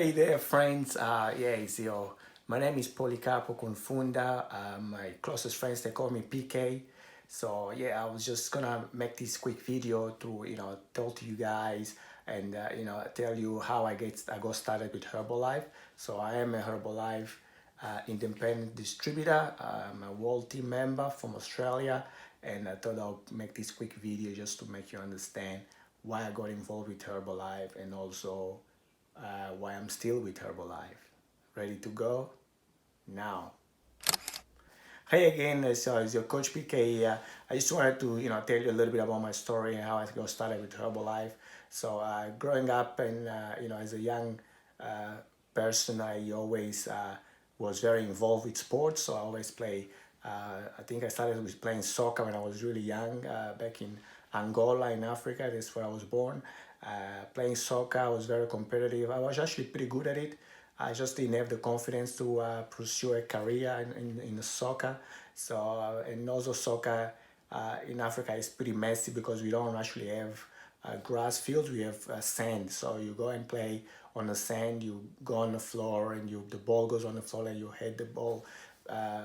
Hey there, friends. My name is Policarpo Kunfunda. My closest friends they call me PK. So yeah, I was just gonna make this quick video to tell to you guys and tell you how I got started with Herbalife. So I am a Herbalife independent distributor. I'm a world team member from Australia, and I thought I'll make this quick video just to make you understand why I got involved with Herbalife and also why I'm still with Herbalife. Ready to go? Now. Hey again, it's your coach PK here. I just wanted to tell you a little bit about my story and how I got started with Herbalife. So growing up and as a young uh, person, I always was very involved with sports. So I always play. I think I started with playing soccer when I was really young, back in Angola in Africa. That's where I was born. Playing soccer, I was very competitive. I was actually pretty good at it. I just didn't have the confidence to pursue a career in soccer. So, and also soccer in Africa is pretty messy because we don't actually have grass fields, we have sand. So you go and play on the sand, you go on the floor and the ball goes on the floor and you hit the ball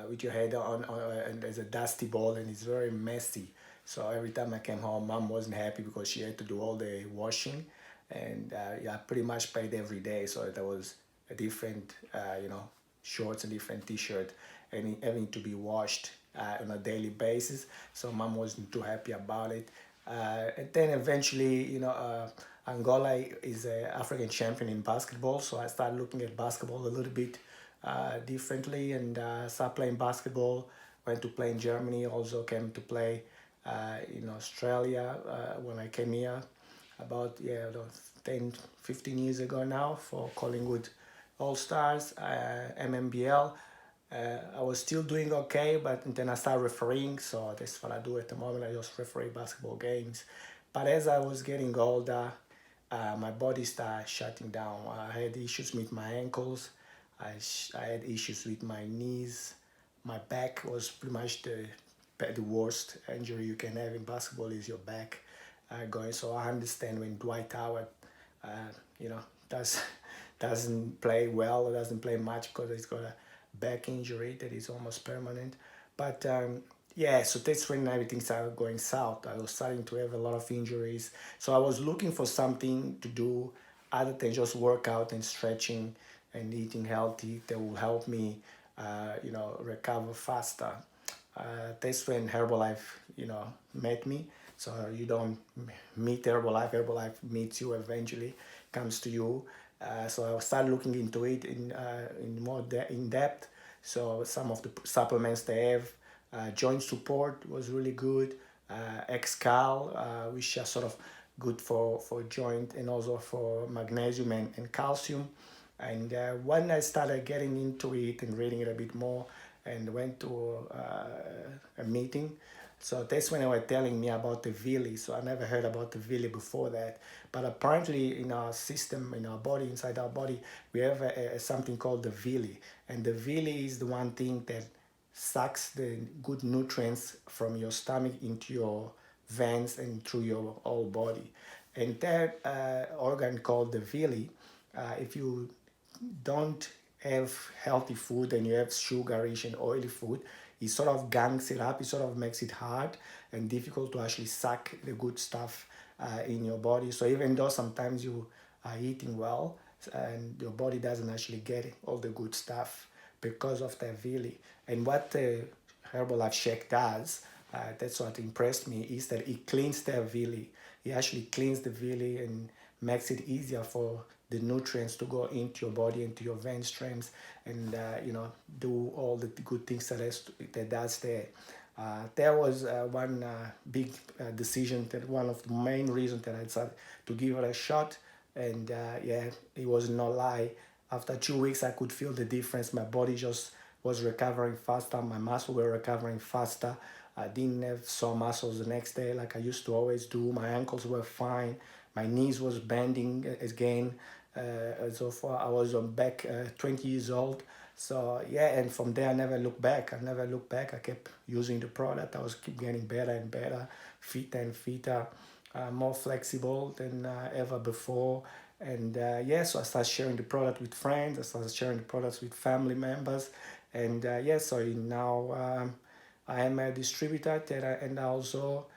with your head on and there's a dusty ball and it's very messy. So every time I came home, mom wasn't happy because she had to do all the washing, and yeah, I pretty much played every day. So there was a different, shorts, a different T-shirt, and having to be washed on a daily basis. So mom wasn't too happy about it. And then eventually, Angola is an African champion in basketball, so I started looking at basketball a little bit differently and started playing basketball. Went to play in Germany, also came to play in Australia when I came here about 10, 15 years ago now for Collingwood All Stars, MMBL. I was still doing okay, but then I started refereeing, so that's what I do at the moment. I just referee basketball games. But as I was getting older, my body started shutting down. I had issues with my ankles. I had issues with my knees. My back was pretty much the worst injury you can have in basketball is your back going. So I understand when Dwight Howard, uh, you know, does doesn't play well or doesn't play much because he's got a back injury that is almost permanent. But yeah, so that's when everything started going south. I was starting to have a lot of injuries. So I was looking for something to do other than just work out and stretching and eating healthy that will help me, recover faster. That's when Herbalife, met me. So you don't meet Herbalife, Herbalife meets you eventually, comes to you. So I started looking into it in more in depth. So some of the supplements they have, joint support was really good. Xcal, which are sort of good for joint and also for magnesium and calcium. And when I started getting into it and reading it a bit more, and went to a meeting. So that's when they were telling me about the villi. So I never heard about the villi before that. But apparently in our system, in our body, inside our body, we have something called the villi. And the villi is the one thing that sucks the good nutrients from your stomach into your veins and through your whole body. And that organ called the villi, if you don't have healthy food and you have sugarish and oily food, it sort of gangs it up. It sort of makes it hard and difficult to actually suck the good stuff in your body. So even though sometimes you are eating well and your body doesn't actually get all the good stuff because of the villi. And what the Herbalife Shake does, that's what impressed me, is that it cleans the villi. It actually cleans the villi and makes it easier for the nutrients to go into your body, into your vein streams, and do all the good things that does there. There was one big decision, that one of the main reasons that I decided to give it a shot, and yeah, it was no lie. After 2 weeks, I could feel the difference. My body just was recovering faster. My muscles were recovering faster. I didn't have sore muscles the next day like I used to always do. My ankles were fine. My knees was bending again. So far, I was on back 20 years old. So yeah, and from there I never looked back. I never looked back. I kept using the product. I was keep getting better and better, fitter and fitter, more flexible than ever before. And yeah, so I started sharing the product with friends. I started sharing the products with family members. And yeah, so now I am a distributor and I also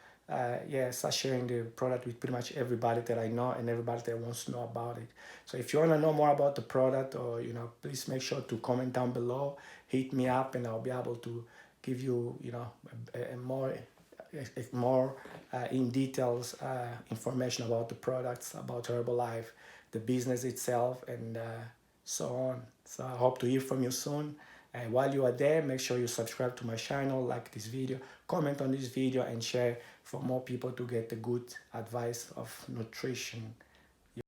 yeah, start sharing the product with pretty much everybody that I know and everybody that wants to know about it. So if you want to know more about the product, or please make sure to comment down below, hit me up, and I'll be able to give you more in details information about the products, about Herbalife, the business itself, and so on. So I hope to hear from you soon. And while you are there, make sure you subscribe to my channel, like this video, comment on this video, and share for more people to get the good advice of nutrition.